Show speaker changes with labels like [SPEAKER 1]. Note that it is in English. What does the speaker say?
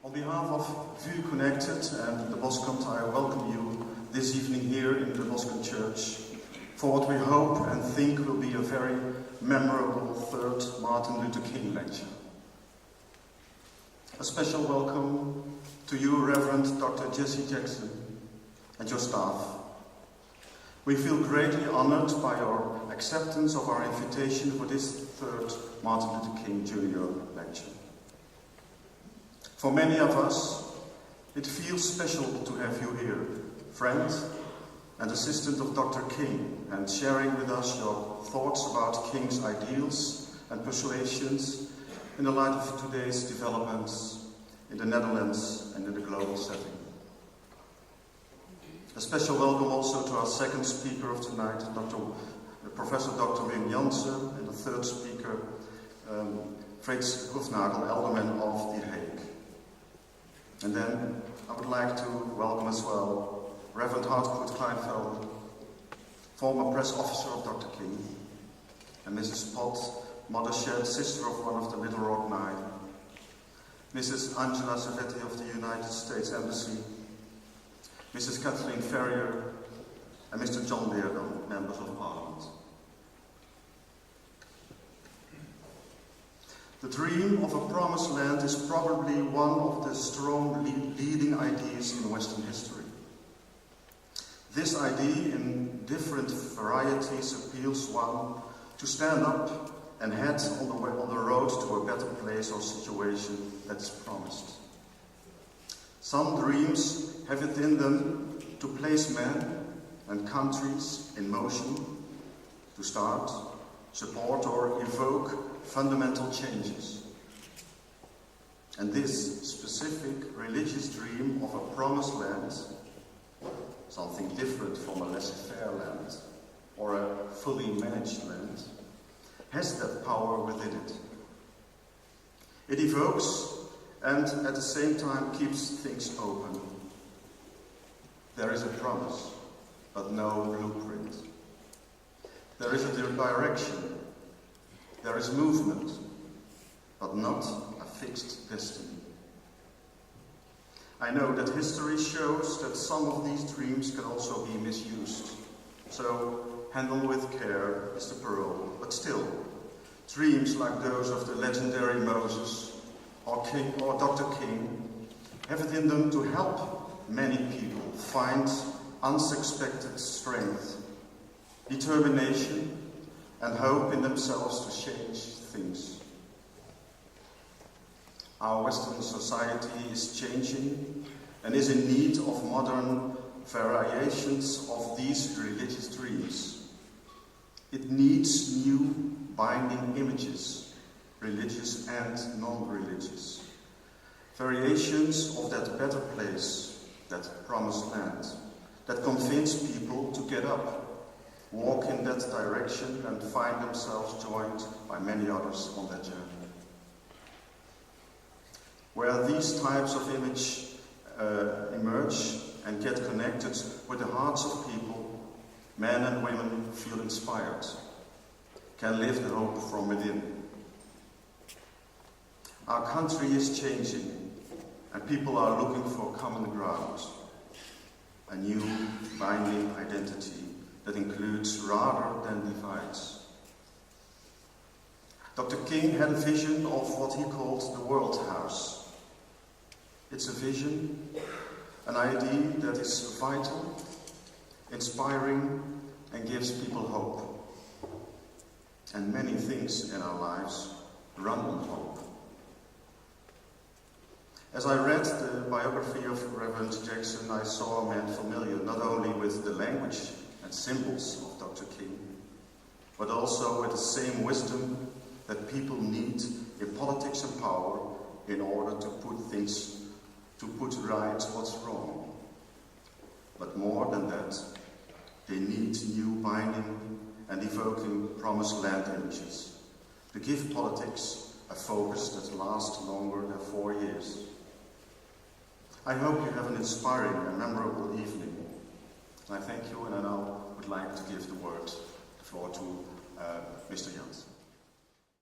[SPEAKER 1] On behalf of VU Connected and the Boskant, I welcome you this evening here in the Boskant Church for what we hope and think will be a very memorable third Martin Luther King lecture. A special welcome to you, Reverend Dr. Jesse Jackson, and your staff. We feel greatly honored by your acceptance of our invitation for this third Martin Luther King Jr. lecture. For many of us, it feels special to have you here, friend and assistant of Dr. King, and sharing with us your thoughts about King's ideals and persuasions in the light of today's developments in the Netherlands and in the global setting. A special welcome also to our second speaker of tonight, Professor Dr. Wim Jansen, and the third speaker, Frits Hoefnagel, Alderman of The Hague. And then I would like to welcome as well Reverend Hartgoed Kleinveld, former press officer of Dr. King, and Mrs. Pott, mother shared sister of one of the Little Rock Nine, Mrs. Angela Savetti of the United States Embassy, Mrs. Kathleen Ferrier, and Mr. John Leerdam, members of Parliament. The dream of a promised land is probably one of the strong leading ideas in Western history. This idea in different varieties appeals one to stand up and head on the road to a better place or situation that is promised. Some dreams have it in them to place men and countries in motion, to start, support or evoke fundamental changes. And this specific religious dream of a promised land, something different from a laissez-faire land or a fully managed land, has that power within it. It evokes and at the same time keeps things open. There is a promise, but no blueprint. There is a direction. There is movement, but not a fixed destiny. I know that history shows that some of these dreams can also be misused. So handle with care is the parole. But still, dreams like those of the legendary Moses or Dr. King have it in them to help many people find unsuspected strength, determination, and hope in themselves to change things. Our Western society is changing and is in need of modern variations of these religious dreams. It needs new binding images, religious and non-religious, variations of that better place, that promised land, that convince people to get up, walk in that direction and find themselves joined by many others on that journey. Where these types of image emerge and get connected with the hearts of people, men and women feel inspired, can live the hope from within. Our country is changing and people are looking for common ground, a new binding identity that includes rather than divides. Dr. King had a vision of what he called the World House. It's a vision, an idea that is vital, inspiring, and gives people hope. And many things in our lives run on hope. As I read the biography of Reverend Jackson, I saw a man familiar not only with the language and symbols of Dr. King, but also with the same wisdom that people need in politics and power in order to put right what's wrong. But more than that, they need new binding and evoking promised land images to give politics a focus that lasts longer than 4 years. I hope you have an inspiring and memorable evening. I thank you, and I now would like to give the floor to Mr. Jansen.